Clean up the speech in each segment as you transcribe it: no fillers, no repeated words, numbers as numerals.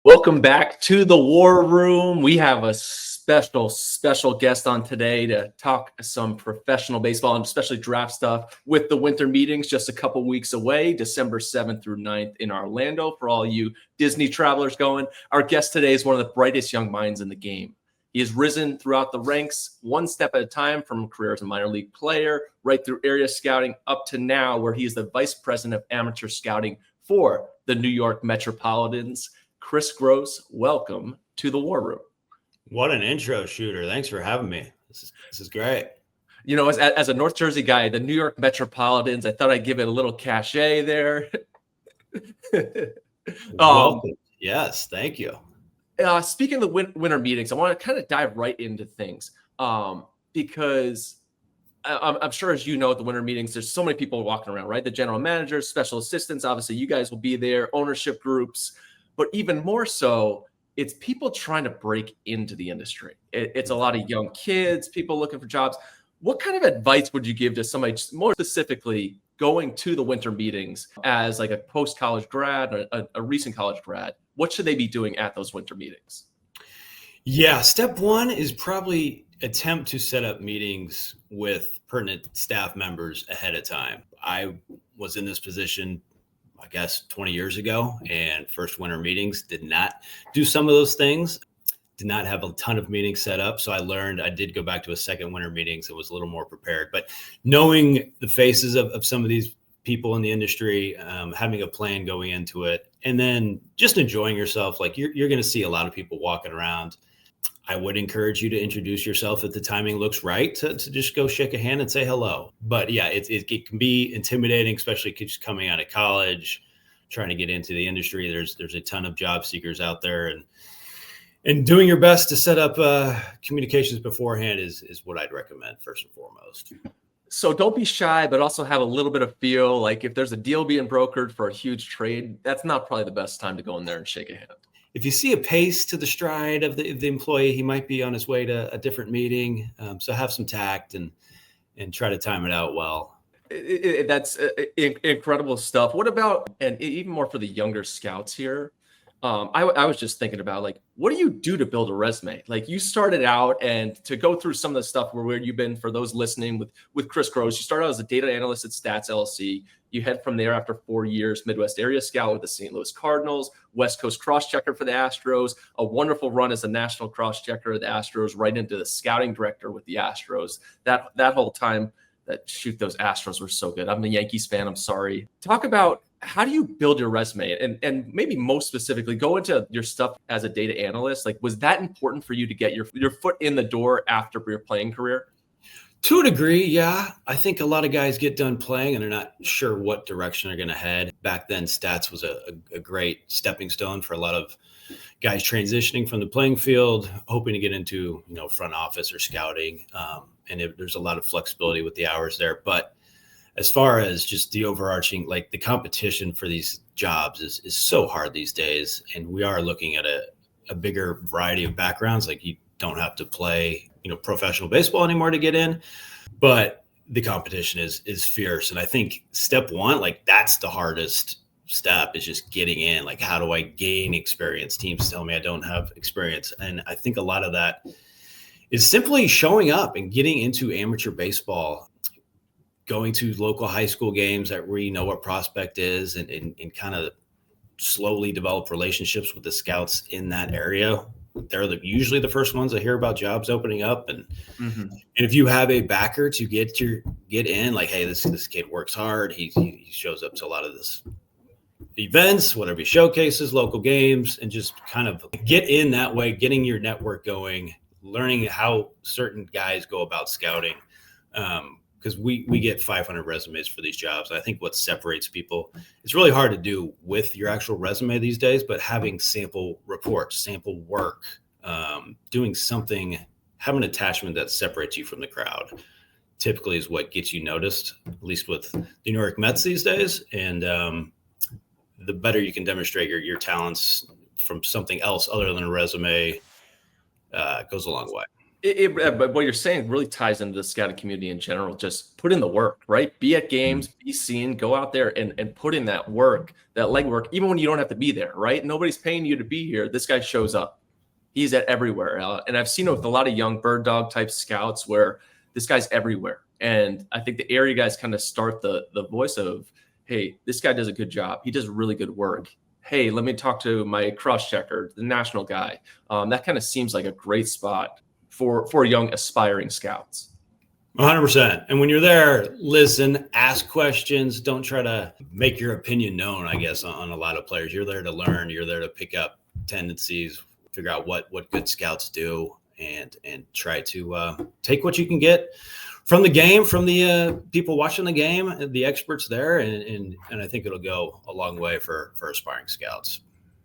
Welcome back to the War Room. We have a special guest on today to talk some professional baseball and especially draft stuff with the winter meetings just a couple weeks away, December 7th through 9th in Orlando for all you Disney travelers going. Our guest today is one of the brightest young minds in the game. He has risen throughout the ranks one step at a time from a career as a minor league player right through area scouting up to now where he is the vice president of amateur scouting for the New York Metropolitans. Kris Gross, welcome to the War Room. What an intro, Shooter. Thanks for having me. This is great. You know, as a North Jersey guy, the New York Metropolitans, I thought I'd give it a little cachet there. Welcome. Yes, thank you. Speaking of the winter meetings, I want to kind of dive right into things because I'm sure, as you know, at the winter meetings, there's so many people walking around, right? The general managers, special assistants, obviously you guys will be there, ownership groups. But even more so, it's people trying to break into the industry. It's a lot of young kids, people looking for jobs. What kind of advice would you give to somebody more specifically going to the winter meetings as like a post-college grad or a recent college grad? What should they be doing at those winter meetings? Yeah, step one is probably attempt to set up meetings with pertinent staff members ahead of time. I was in this position I guess 20 years ago, and first winter meetings did not do some of those things, did not have a ton of meetings set up. So I did go back to a second winter meetings and was a little more prepared, but knowing the faces of some of these people in the industry, having a plan going into it, and then just enjoying yourself. Like you're going to see a lot of people walking around. I would encourage you to introduce yourself if the timing looks right to just go shake a hand and say hello. But yeah, it can be intimidating, especially just coming out of college, trying to get into the industry. There's a ton of job seekers out there, and doing your best to set up communications beforehand is what I'd recommend first and foremost. So don't be shy, but also have a little bit of feel. Like if there's a deal being brokered for a huge trade, that's not probably the best time to go in there and shake a hand. If you see a pace to the stride of the employee, he might be on his way to a different meeting. So have some tact and try to time it out well. That's incredible stuff. What about, and even more for the younger scouts here, I was just thinking about like, what do you do to build a resume? Like you started out, and to go through some of the stuff where you've been, for those listening with Kris Gross, you started out as a data analyst at Stats LLC. You head from there after 4 years, Midwest area scout with the St. Louis Cardinals, West Coast cross-checker for the Astros, a wonderful run as a national cross-checker of the Astros, right into the scouting director with the Astros. That whole time, those Astros were so good. I'm a Yankees fan. I'm sorry. Talk about how do you build your resume, and maybe most specifically go into your stuff as a data analyst. Like, was that important for you to get your foot in the door after your playing career? To a degree, yeah. I think a lot of guys get done playing and they're not sure what direction they're going to head. Back then, stats was a great stepping stone for a lot of guys transitioning from the playing field, hoping to get into front office or scouting. There's a lot of flexibility with the hours there. But as far as just the overarching, like the competition for these jobs is so hard these days. And we are looking at a bigger variety of backgrounds. Like you don't have to play professional baseball anymore to get in, but the competition is fierce. And I think step one, like that's the hardest step, is just getting in. Like, how do I gain experience? Teams tell me I don't have experience. And I think a lot of that is simply showing up and getting into amateur baseball, going to local high school games where you know what prospect is, and kind of slowly develop relationships with the scouts in that area. They're usually the first ones that hear about jobs opening up. And if you have a backer to get in, like, hey, this kid works hard. He shows up to a lot of this events, whatever, showcases, local games, and just kind of get in that way, getting your network going, learning how certain guys go about scouting. Because we get 500 resumes for these jobs. I think what separates people, it's really hard to do with your actual resume these days, but having sample reports, sample work, doing something, have an attachment that separates you from the crowd, typically is what gets you noticed, at least with the New York Mets these days. And the better you can demonstrate your talents from something else other than a resume, goes a long way. But what you're saying really ties into the scouting community in general. Just put in the work, right? Be at games, be seen, go out there and put in that work, that legwork, even when you don't have to be there, right? Nobody's paying you to be here. This guy shows up. He's at everywhere. And I've seen it with a lot of young bird dog type scouts where this guy's everywhere. And I think the area guys kind of start the voice of, hey, this guy does a good job. He does really good work. Hey, let me talk to my cross checker, the national guy. That kind of seems like a great spot for young aspiring scouts. 100%. And when you're there, listen, ask questions. Don't try to make your opinion known, I guess, on a lot of players. You're there to learn. You're there to pick up tendencies, figure out what good scouts do, and try to take what you can get from the game, from the people watching the game, the experts there. And I think it'll go a long way for aspiring scouts.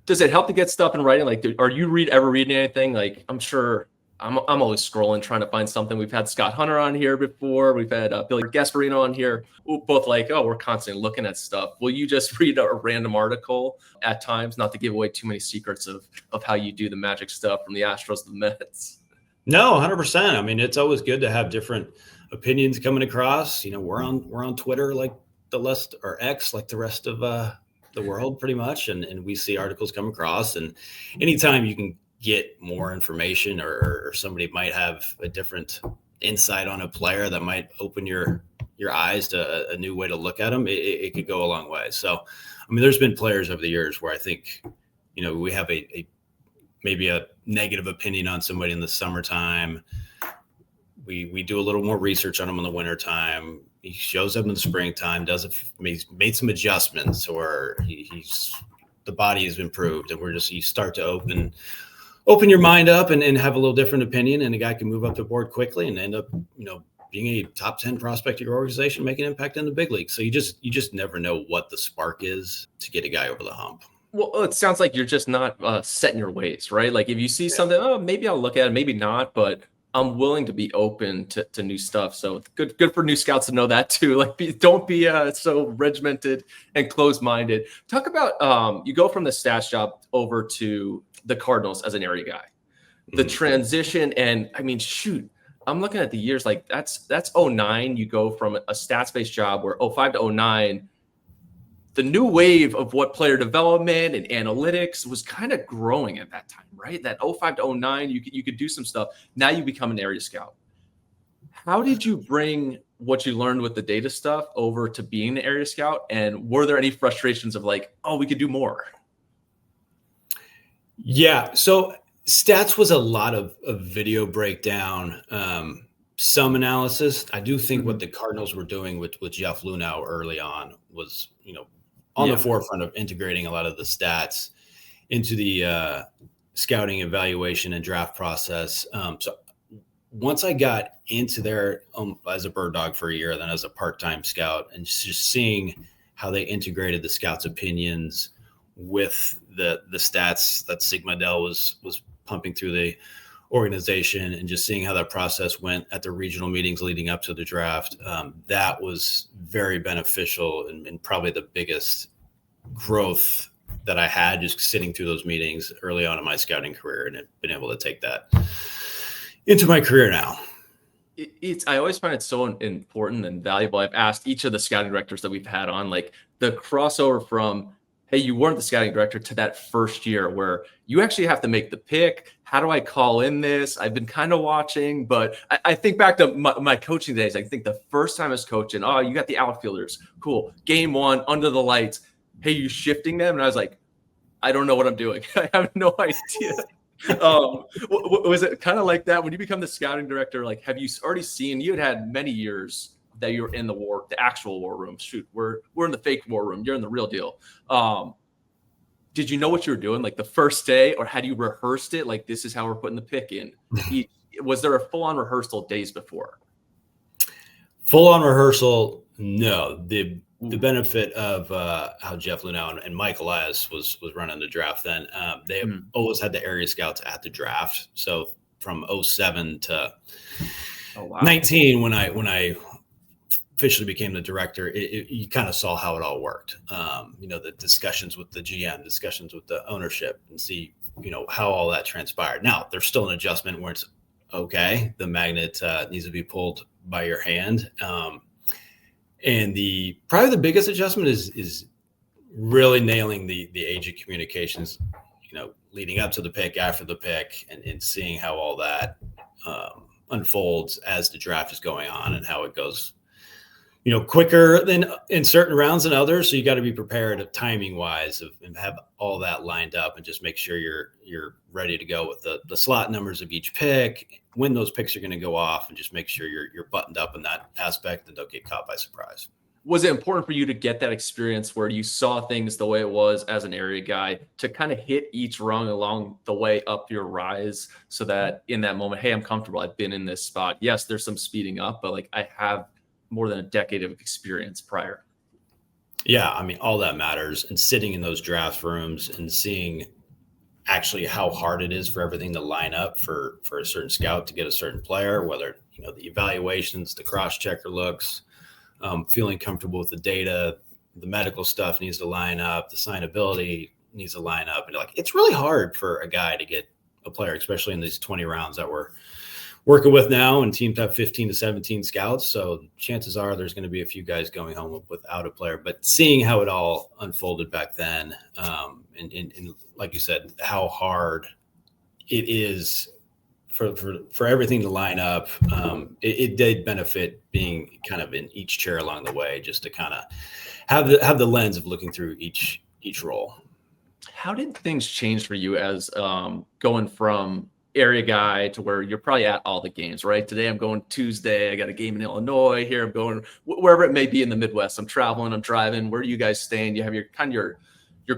Does it help to get stuff in writing? Like, are you ever reading anything? Like, I'm sure I'm always scrolling, trying to find something. We've had Scott Hunter on here before. We've had Billy Gasparino on here. Both like, oh, we're constantly looking at stuff. Will you just read a random article at times, not to give away too many secrets of how you do the magic stuff from the Astros to the Mets? No, 100%. I mean, it's always good to have different opinions coming across. You know, we're on Twitter like the rest, or X like the rest of the world pretty much. And we see articles come across, and anytime you can get more information or somebody might have a different insight on a player that might open your eyes to a new way to look at them, it could go a long way. So, I mean, there's been players over the years where I think, you know, we have maybe a negative opinion on somebody in the summertime. We do a little more research on him in the wintertime. He shows up in the springtime, made some adjustments, or he's the body has improved, and you start to open your mind up and have a little different opinion, and a guy can move up the board quickly and end up, you know, being a top 10 prospect of your organization, making an impact in the big league. So you just never know what the spark is to get a guy over the hump. Well, it sounds like you're just not set in your ways, right? Like if you see something, oh, maybe I'll look at it, maybe not, but I'm willing to be open to new stuff. So good for new scouts to know that too. Like don't be so regimented and closed-minded. Talk about you go from the stats job over to the Cardinals as an area guy. The transition, and I mean, shoot, I'm looking at the years like that's 09. You go from a stats-based job where 05 to 09, the new wave of what player development and analytics was kind of growing at that time, right? That 05 to 09, you could do some stuff. Now you become an area scout. How did you bring what you learned with the data stuff over to being an area scout? And were there any frustrations of like, oh, we could do more? Yeah. So stats was a lot of video breakdown, some analysis. I do think what the Cardinals were doing with Jeff Lunau early on was, you know, on the forefront of integrating a lot of the stats into the scouting, evaluation, and draft process. So once I got into there as a bird dog for a year, then as a part-time scout, and just seeing how they integrated the scouts' opinions with the stats that Sigma Dell was pumping through the organization, and just seeing how that process went at the regional meetings leading up to the draft, that was very beneficial and probably the biggest growth that I had just sitting through those meetings early on in my scouting career, and been able to take that into my career now. I always find it so important and valuable. I've asked each of the scouting directors that we've had on, like the crossover from, hey, you weren't the scouting director, to that first year where you actually have to make the pick. How do I call in this? I've been kind of watching, but I think back to my coaching days. I think the first time I was coaching, oh, you got the outfielders. Cool. Game one, under the lights. Hey, you shifting them? And I was like, I don't know what I'm doing. I have no idea. Was it kind of like that when you become the scouting director? Like, have you already seen, you had many years that you were in the actual war room? Shoot, we're in the fake war room. You're in the real deal. Did you know what you were doing like the first day, or had you rehearsed it? Like, this is how we're putting the pick in. Was there a full-on rehearsal days before? Full-on rehearsal, no. The benefit of how Jeff Lunau and Mike Elias was running the draft then, they always had the area scouts at the draft. So from 07 to 19, when I officially became the director, you kind of saw how it all worked. You know, the discussions with the GM, discussions with the ownership, and see, you know, how all that transpired. Now there's still an adjustment where it's, okay, the magnet needs to be pulled by your hand. And probably the biggest adjustment is really nailing the age of communications, leading up to the pick, after the pick, and seeing how all that unfolds as the draft is going on and how it goes, quicker than in certain rounds than others. So you got to be prepared timing wise and have all that lined up and just make sure you're ready to go with the slot numbers of each pick, when those picks are going to go off, and just make sure you're buttoned up in that aspect and don't get caught by surprise. Was it important for you to get that experience where you saw things the way it was as an area guy to kind of hit each rung along the way up your rise, so that in that moment, hey, I'm comfortable, I've been in this spot. Yes, there's some speeding up, but like I have more than a decade of experience prior. Yeah, I mean, all that matters. And sitting in those draft rooms and seeing actually how hard it is for everything to line up for a certain scout to get a certain player, whether, the evaluations, the cross-checker looks, feeling comfortable with the data, the medical stuff needs to line up, the signability needs to line up. And it's really hard for a guy to get a player, especially in these 20 rounds that we're working with now, and teams have 15 to 17 scouts. So chances are there's going to be a few guys going home without a player, but seeing how it all unfolded back then, and like you said, how hard it is for everything to line up, it did benefit being kind of in each chair along the way, just to kind of have the lens of looking through each role. How did things change for you as going from area guy to where you're probably at all the games, right? Today I'm going Tuesday, I got a game in Illinois. Here I'm going wherever it may be in the Midwest. I'm traveling, I'm driving. Where are you guys staying? You have your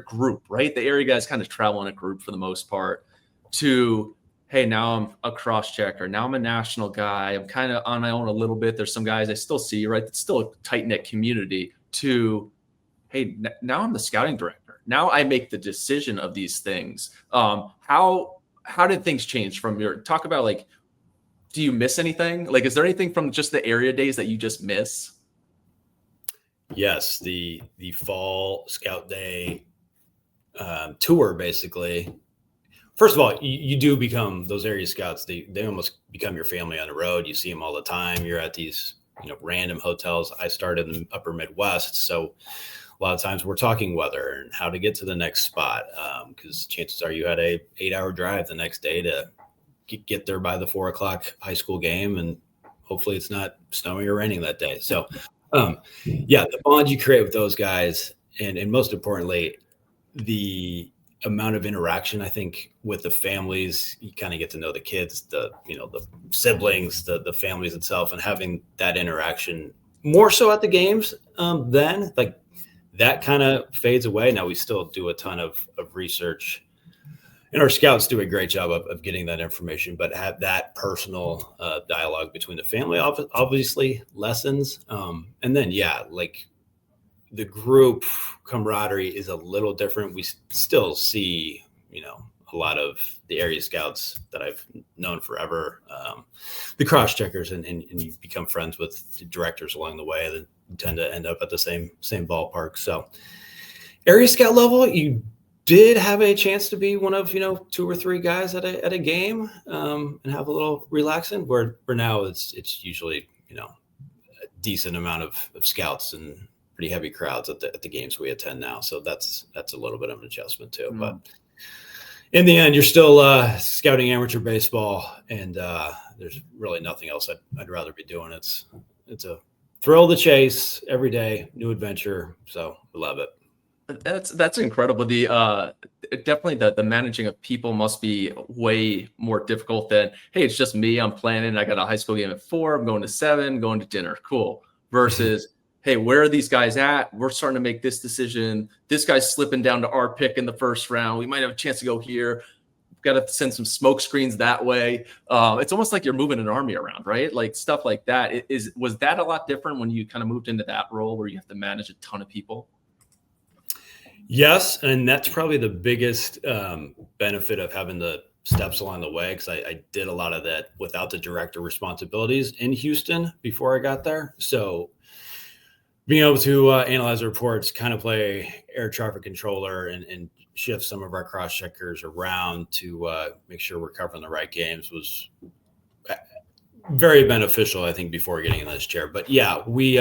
group, right? The area guys kind of travel in a group for the most part. To, hey, now I'm a cross-checker. Now I'm a national guy. I'm kind of on my own a little bit. There's some guys I still see, right? It's still a tight-knit community. To, hey, now I'm the scouting director. Now I make the decision of these things. How did things change from talk about, like, do you miss anything? Like, is there anything from just the area days that you just miss? Yes. The fall scout day tour, basically. First of all, you do become those area scouts. They almost become your family on the road. You see them all the time. You're at these, random hotels. I started in the upper Midwest. So a lot of times we're talking weather and how to get to the next spot. Because chances are you had a 8-hour drive the next day to get there by the 4:00 high school game. And hopefully it's not snowing or raining that day. So the bond you create with those guys, and most importantly, the amount of interaction, I think, with the families. You kind of get to know the kids, the siblings, the families itself, and having that interaction more so at the games then, like, that kind of fades away. Now we still do a ton of research, and our scouts do a great job of getting that information, but have that personal dialogue between the family obviously lessens. And then, like, the group camaraderie is a little different. We still see, a lot of the area scouts that I've known forever, the cross checkers, and you become friends with the directors along the way that tend to end up at the same ballpark. So area scout level, you did have a chance to be one of, 2 or 3 guys at a game, and have a little relaxing, where now it's usually, a decent amount of scouts and pretty heavy crowds at the games we attend now. So that's a little bit of an adjustment too. Mm-hmm. But in the end, you're still scouting amateur baseball, and there's really nothing else I'd rather be doing. It's a thrill of the chase every day, new adventure. So I love it. That's incredible. Definitely the managing of people must be way more difficult than, hey, it's just me, I'm planning, I got a high school game at 4, I'm going to 7, going to dinner, cool. Versus hey, where are these guys at? We're starting to make this decision. This guy's slipping down to our pick in the first round. We might have a chance to go here. We've got to send some smoke screens that way. It's almost like you're moving an army around, right? Like stuff like that. Was that a lot different when you kind of moved into that role where you have to manage a ton of people? Yes, and that's probably the biggest benefit of having the steps along the way, because I did a lot of that without the director responsibilities in Houston before I got there. So being able to analyze the reports, kind of play air traffic controller, and shift some of our cross checkers around to make sure we're covering the right games was very beneficial, I think, before getting in this chair. But yeah, we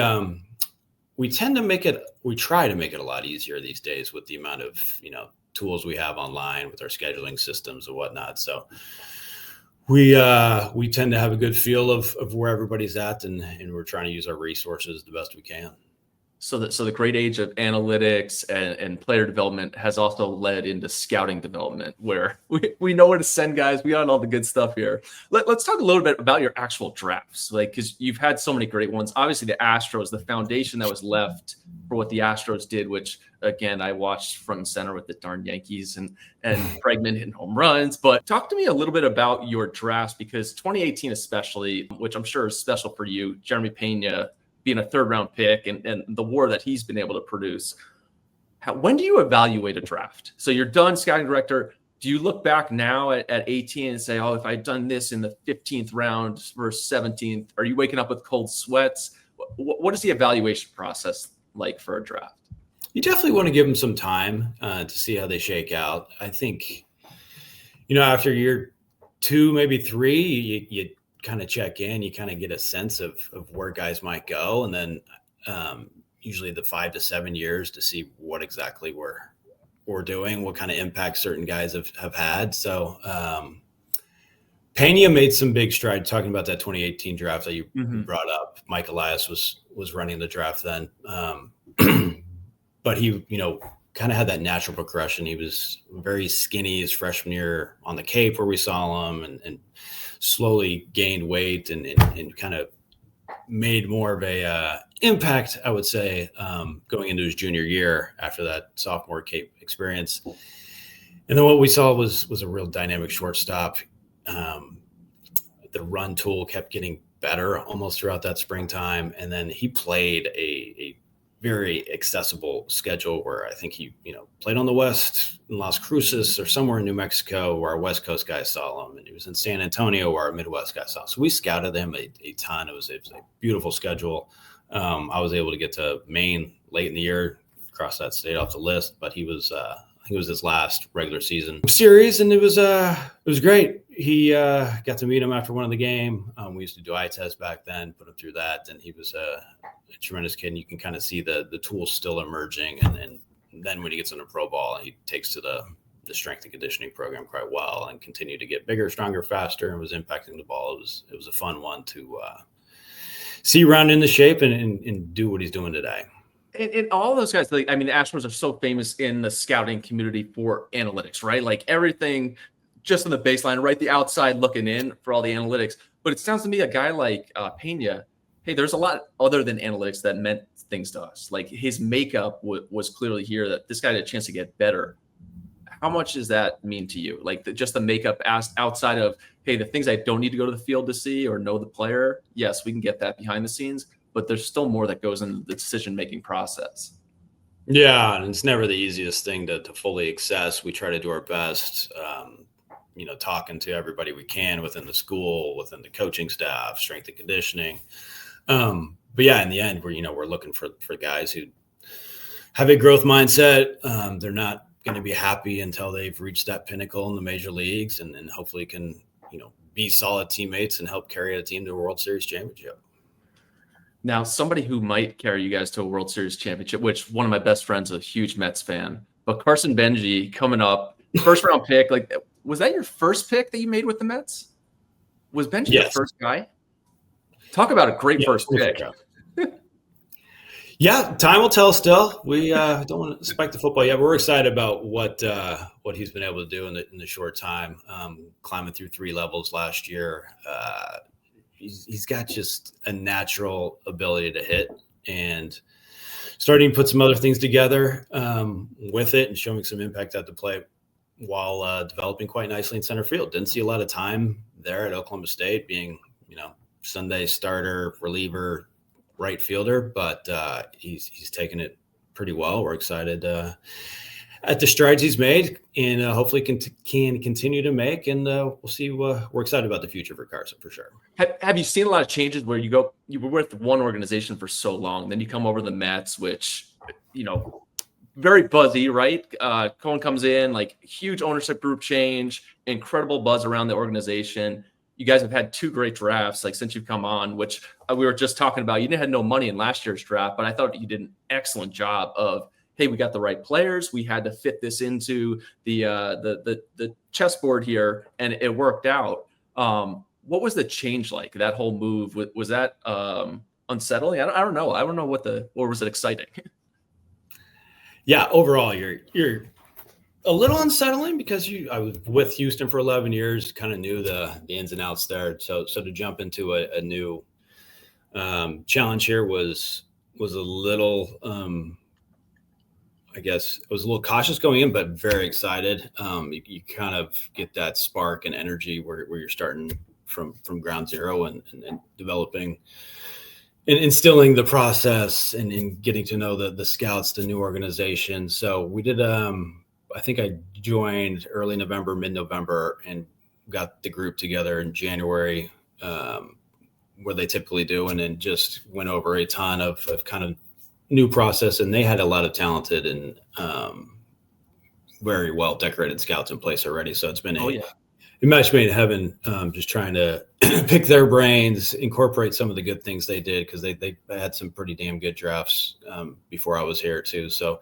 tend to we try to make it a lot easier these days with the amount of, tools we have online with our scheduling systems and whatnot. So we tend to have a good feel of where everybody's at, and we're trying to use our resources the best we can. So the great age of analytics and player development has also led into scouting development, where we know where to send guys. We got all the good stuff here. Let's talk a little bit about your actual drafts, like, because you've had so many great ones. Obviously, the Astros, the foundation that was left for what the Astros did, which again I watched front and center with the darn Yankees and Bregman hitting home runs. But talk to me a little bit about your drafts, because 2018 especially, which I'm sure is special for you, Jeremy Pena being a third-round pick and the WAR that he's been able to produce. When do you evaluate a draft? So you're done scouting director. Do you look back now at 18 and say, oh, if I'd done this in the 15th round versus 17th, are you waking up with cold sweats? What is the evaluation process like for a draft? You definitely want to give them some time to see how they shake out. I think, after year 2, maybe 3, you kind of check in, you kind of get a sense of where guys might go. And then usually the 5 to 7 years to see what exactly we're doing, what kind of impact certain guys have had. So Pena made some big strides, talking about that 2018 draft that you brought up. Mike Elias was running the draft then. But he, kind of had that natural progression. He was very skinny his freshman year on the Cape where we saw him, and slowly gained weight and kind of made more of a impact, I would say, going into his junior year after that sophomore Cape experience. And then what we saw was a real dynamic shortstop. The run tool kept getting better almost throughout that springtime. And then he played a very accessible schedule where I think he, played on the West in Las Cruces or somewhere in New Mexico where our West Coast guys saw him. And he was in San Antonio where our Midwest guys saw him. So we scouted him a ton. It was a beautiful schedule. I was able to get to Maine late in the year, cross that state off the list, but he was, I think it was his last regular season series, and it was great. He got to meet him after one of the game. We used to do eye tests back then, put him through that, and he was a tremendous kid. And you can kind of see the tools still emerging, and then when he gets into pro ball, he takes to the strength and conditioning program quite well and continued to get bigger, stronger, faster, and was impacting the ball. It was a fun one to see round into shape and do what he's doing today. And all those guys, the Astros are so famous in the scouting community for analytics, right? Like everything just on the baseline, right? The outside looking in for all the analytics. But it sounds to me a guy like Pena, hey, there's a lot other than analytics that meant things to us. Like his makeup was clearly here, that this guy had a chance to get better. How much does that mean to you? Like just the makeup outside of, hey, the things I don't need to go to the field to see or know the player. Yes, we can get that behind the scenes, but there's still more that goes into the decision-making process. Yeah, and it's never the easiest thing to fully assess. We try to do our best, talking to everybody we can within the school, within the coaching staff, strength and conditioning. But yeah, in the end, we're looking for guys who have a growth mindset. They're not going to be happy until they've reached that pinnacle in the major leagues, and hopefully can, be solid teammates and help carry a team to a World Series championship. Now, somebody who might carry you guys to a World Series championship, which one of my best friends is a huge Mets fan, but Carson Benji coming up, first round pick. Like, was that your first pick that you made with the Mets? Was Benji the first guy? Talk about a great first pick. Yeah, time will tell still. We don't want to spike the football yet. We're excited about what he's been able to do in the short time, climbing through 3 levels last year. He's got just a natural ability to hit, and starting to put some other things together with it and showing some impact at the plate while developing quite nicely in center field. Didn't see a lot of time there at Oklahoma State, being, Sunday starter, reliever, right fielder, but he's taken it pretty well. We're excited at the strides he's made, and hopefully can continue to make. And we'll see. We're excited about the future for Carson for sure. Have you seen a lot of changes where you were with one organization for so long, then you come over to the Mets, which, very buzzy, right? Cohen comes in, like huge ownership group change, incredible buzz around the organization. you guys have had 2 great drafts, like since you've come on, which we were just talking about. You didn't had no money in last year's draft, but I thought you did an excellent job of, hey, we got the right players. We had to fit this into the chessboard here, and it worked out. What was the change like? That whole move, was that unsettling? I don't know. I don't know or was it exciting? Yeah, overall, you're a little unsettling because I was with Houston for 11 years, kind of knew the ins and outs there. So to jump into a new challenge here was a little, I guess I was a little cautious going in, but very excited. You kind of get that spark and energy where you're starting from ground zero and developing and instilling the process and getting to know the scouts, the new organization. So we did, I think I joined early November, mid-November, and got the group together in January, where they typically do, and then just went over a ton of kind of new process. And they had a lot of talented and very well decorated scouts in place already. So it's been a match made in heaven, just trying to pick their brains, incorporate some of the good things they did, because they had some pretty damn good drafts before I was here too. So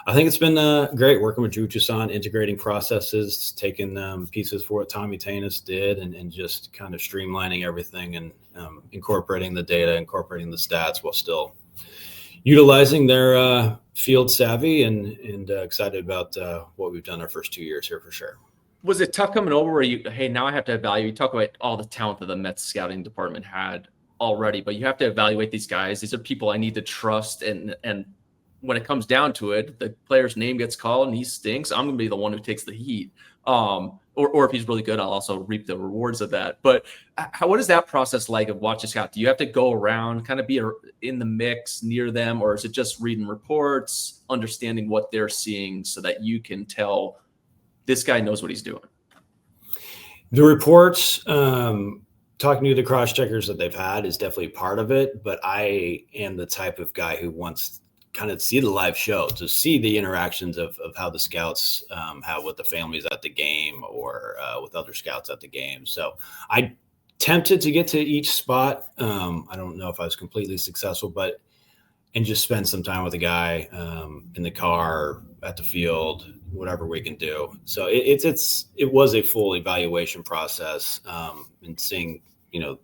I think it's been great working with Drew Toussaint, integrating processes, taking pieces for what Tommy Tanis did, and just kind of streamlining everything and incorporating the data, incorporating the stats while still utilizing their field savvy, and excited about what we've done our first 2 years here for sure. Was it tough coming over where hey, now I have to evaluate? You talk about all the talent that the Mets scouting department had already, but you have to evaluate these guys. These are people I need to trust. And when it comes down to it, the player's name gets called and he stinks, I'm going to be the one who takes the heat. Or if he's really good, I'll also reap the rewards of that. But what is that process like of watching scout? Do you have to go around, kind of be in the mix near them, or is it just reading reports, understanding what they're seeing so that you can tell this guy knows what he's doing? The reports, talking to the cross checkers that they've had is definitely part of it. But I am the type of guy who wants kind of see the live show, to see the interactions of how the scouts have with the families at the game, or with other scouts at the game. So I tempted to get to each spot. I don't know if I was completely successful, and just spend some time with a guy in the car, at the field, whatever we can do. So it was a full evaluation process, and seeing, the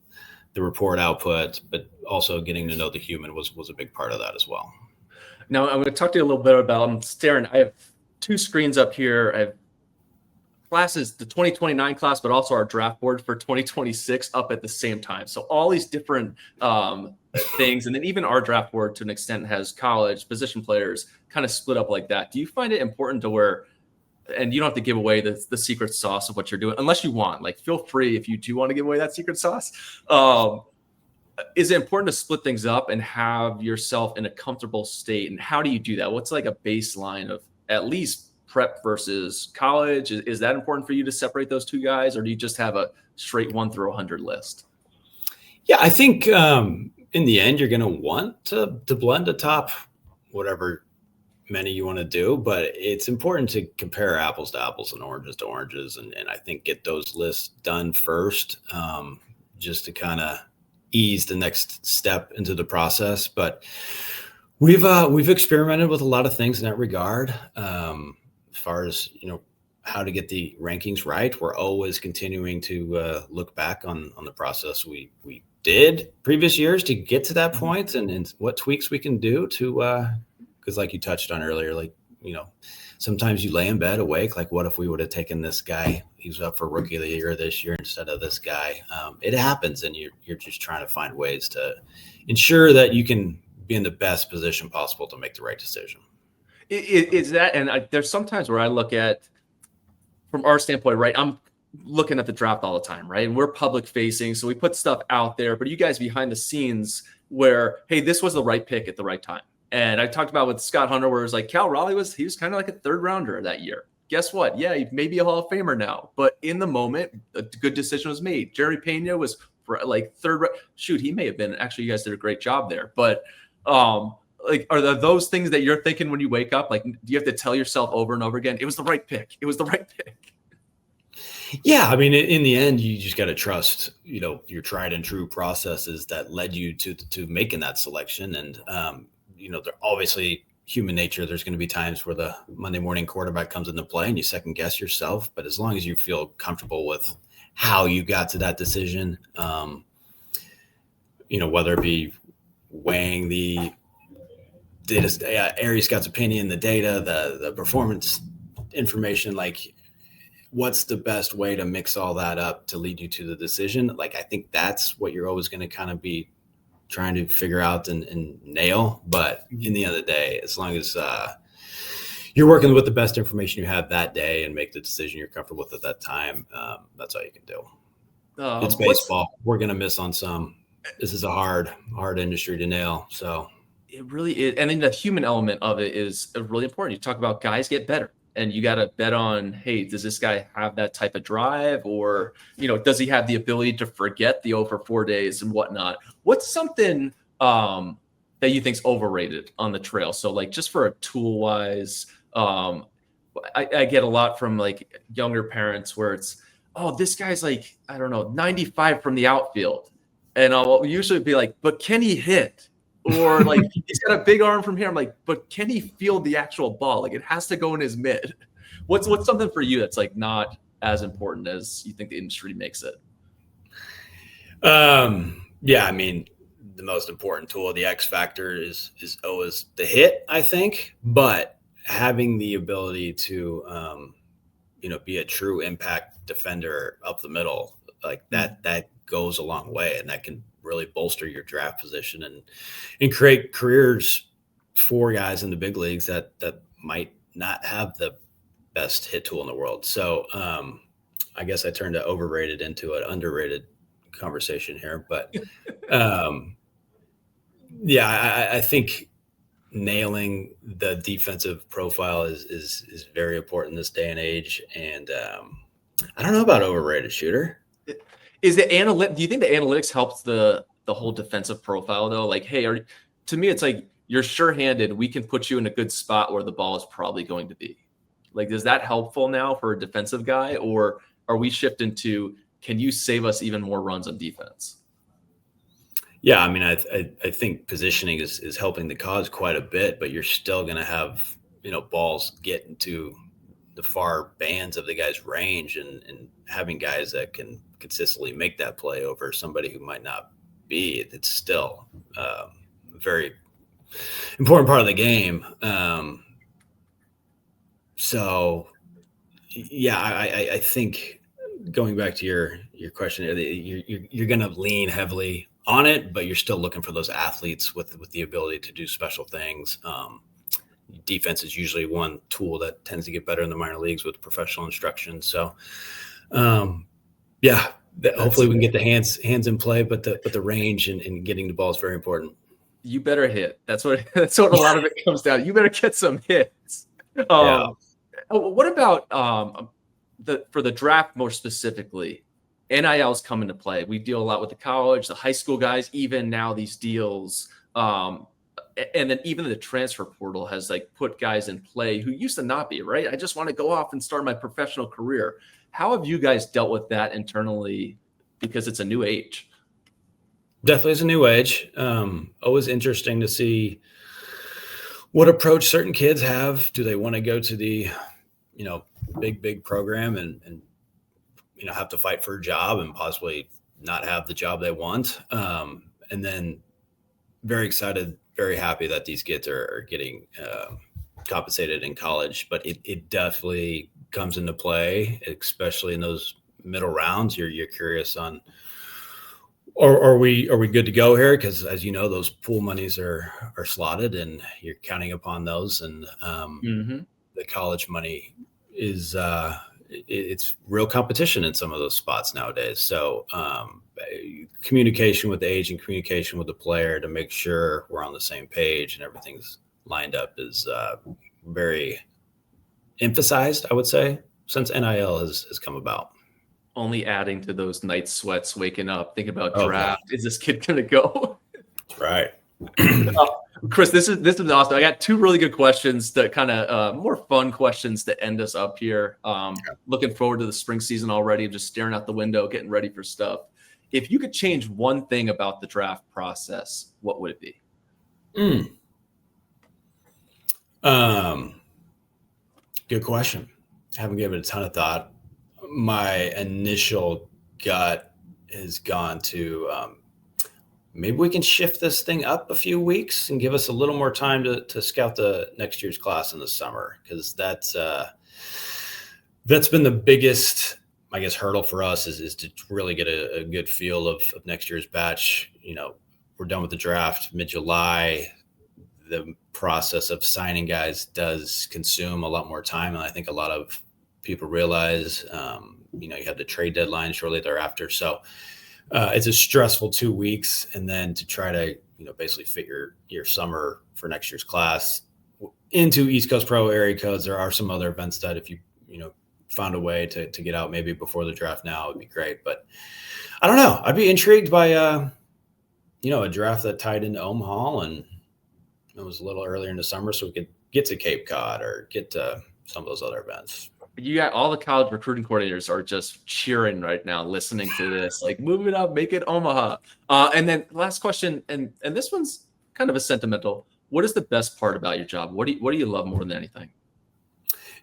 report output, but also getting to know the human was a big part of that as well. Now I'm going to talk to you a little bit about, I'm staring, I have 2 screens up here. I have classes, the 2029 class, but also our draft board for 2026 up at the same time. So all these different things. And then even our draft board to an extent has college position players kind of split up like that. Do you find it important to where, and you don't have to give away the secret sauce of what you're doing, unless you want, like feel free if you do want to give away that secret sauce. Is it important to split things up and have yourself in a comfortable state? And how do you do that? What's like a baseline of at least prep versus college? Is that important for you to separate those 2 guys, or do you just have a straight 1 through 100 list? Yeah, I think in the end, you're going to want to blend a top whatever many you want to do, but it's important to compare apples to apples and oranges to oranges. And I think get those lists done first, just to kind of ease the next step into the process. But we've experimented with a lot of things in that regard. As far as, how to get the rankings right, we're always continuing to look back on the process we did previous years to get to that point, and what tweaks we can do to, because like you touched on earlier, like, sometimes you lay in bed awake, like, what if we would have taken this guy? He was up for rookie of the year this year instead of this guy. It happens, and you're just trying to find ways to ensure that you can be in the best position possible to make the right decision. Is that, and there's sometimes where I look at, from our standpoint, right, I'm looking at the draft all the time, right? And we're public facing, so we put stuff out there, but you guys behind the scenes where, hey, this was the right pick at the right time. And I talked about with Scott Hunter, where it was like Cal Raleigh was kind of like a 3rd rounder that year. Guess what? Yeah, he may be a Hall of Famer now, but in the moment, a good decision was made. Jeremy Pena was like 3rd. Shoot, he may have been. Actually, you guys did a great job there. But like, are there those things that you're thinking when you wake up? Like, do you have to tell yourself over and over again, it was the right pick? It was the right pick. Yeah, I mean, in the end, you just got to trust, your tried and true processes that led you to making that selection. And they're obviously human nature. There's going to be times where the Monday morning quarterback comes into play and you second guess yourself. But as long as you feel comfortable with how you got to that decision, whether it be weighing the data, Area Scout's opinion, the data, the performance information, like what's the best way to mix all that up to lead you to the decision? Like, I think that's what you're always going to kind of be trying to figure out and nail. But in the end of the day, as long as you're working with the best information you have that day and make the decision you're comfortable with at that time, that's all you can do. It's baseball. We're going to miss on some. This is a hard industry to nail. So it really is. And then the human element of it is really important. You talk about guys get better. And you got to bet on, hey, does this guy have that type of drive, or does he have the ability to forget the over 4 days and whatnot? What's something that you think's overrated on the trail? So like just for a tool wise, I get a lot from like younger parents where it's, oh, this guy's like, I don't know, 95 from the outfield, and I'll usually be like, but can he hit? Or like he's got a big arm from here. I'm like, but can he field the actual ball? Like it has to go in his mid. What's something for you that's like not as important as you think the industry makes it? Yeah, I mean, the most important tool, the X factor is always the hit, I think. But having the ability to be a true impact defender up the middle, like that goes a long way, and that can really bolster your draft position and create careers for guys in the big leagues that might not have the best hit tool in the world. So I guess I turned a overrated into an underrated conversation here, but yeah, I think nailing the defensive profile is very important this day and age. And I don't know about overrated, Shooter. Is the do you think the analytics helps the whole defensive profile though? Like, hey, to me, it's like you're sure-handed. We can put you in a good spot where the ball is probably going to be. Like, is that helpful now for a defensive guy, or are we shifting to can you save us even more runs on defense? Yeah, I mean, I think positioning is helping the cause quite a bit, but you're still going to have balls get into the far bands of the guy's range, and having guys that can consistently make that play over somebody who might not be, it's still a very important part of the game. So yeah, I think going back to your question, you're going to lean heavily on it, but you're still looking for those athletes with the ability to do special things. Defense is usually one tool that tends to get better in the minor leagues with professional instruction. So, yeah, hopefully we can get the hands in play, but the range and getting the ball is very important. You better hit. That's what a lot of it comes down. You better get some hits. Yeah. What about for the draft more specifically? NILs come into play. We deal a lot with the college, the high school guys, even now these deals. And then even the transfer portal has like put guys in play who used to not be, right? I just want to go off and start my professional career. How have you guys dealt with that internally? Because it's a new age. Definitely is a new age. Always interesting to see what approach certain kids have. Do they want to go to the, big program and have to fight for a job and possibly not have the job they want? And then very excited, very happy that these kids are getting compensated in college, but it definitely comes into play, especially in those middle rounds. You're curious on, are we good to go here? Because as you know, those pool monies are slotted, and you're counting upon those. And the college money is it's real competition in some of those spots nowadays. So communication with the agent, communication with the player to make sure we're on the same page and everything's lined up is very emphasized, I would say, since NIL has come about. Only adding to those night sweats, waking up, thinking about draft. Is this kid going to go? Right. Kris, this is awesome. I got two really good questions that kind of more fun questions to end us up here. Looking forward to the spring season already, just staring out the window, getting ready for stuff. If you could change one thing about the draft process, what would it be? Good question. I haven't given it a ton of thought. My initial gut has gone to maybe we can shift this thing up a few weeks and give us a little more time to scout the next year's class in the summer, because that's been the biggest, I guess, hurdle for us is to really get a good feel of next year's batch. We're done with the draft mid-July. The process of signing guys does consume a lot more time, and I think a lot of people realize, you have the trade deadline shortly thereafter. So it's a stressful 2 weeks, and then to try to, basically fit your summer for next year's class into East Coast Pro area codes. There are some other events that if you found a way to get out maybe before the draft now, it would be great. But I don't know. I'd be intrigued by, a draft that tied into Omaha and it was a little earlier in the summer so we could get to Cape Cod or get to some of those other events. You got all the college recruiting coordinators are just cheering right now, listening to this, like move it up, make it Omaha. And then last question, and this one's kind of a sentimental. What is the best part about your job? What do you love more than anything?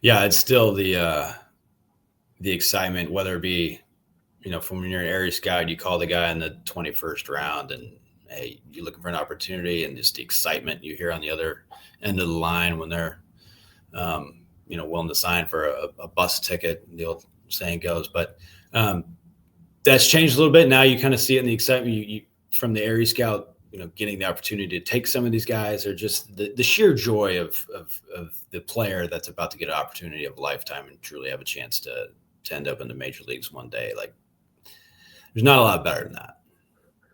Yeah, it's still the excitement, whether it be, from when you're an area scout, you call the guy in the 21st round and hey, you're looking for an opportunity, and just the excitement you hear on the other end of the line when they're, willing to sign for a bus ticket, the old saying goes. But that's changed a little bit. Now you kind of see it in the excitement you from the area scout, getting the opportunity to take some of these guys, or just the sheer joy of the player that's about to get an opportunity of a lifetime and truly have a chance to end up in the major leagues one day. Like, there's not a lot better than that.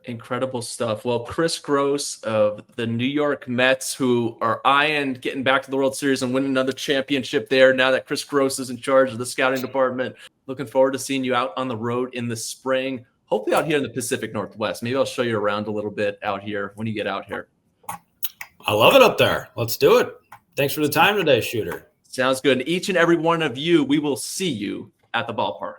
Incredible stuff. Well, Kris Gross of the New York Mets, who are eyeing getting back to the World Series and winning another championship there now that Kris Gross is in charge of the scouting department. Looking forward to seeing you out on the road in the spring, hopefully out here in the Pacific Northwest. Maybe I'll show you around a little bit out here when you get out here. I love it up there. Let's do it. Thanks for the time today, Shooter. Sounds good. And each and every one of you, we will see you at the ballpark.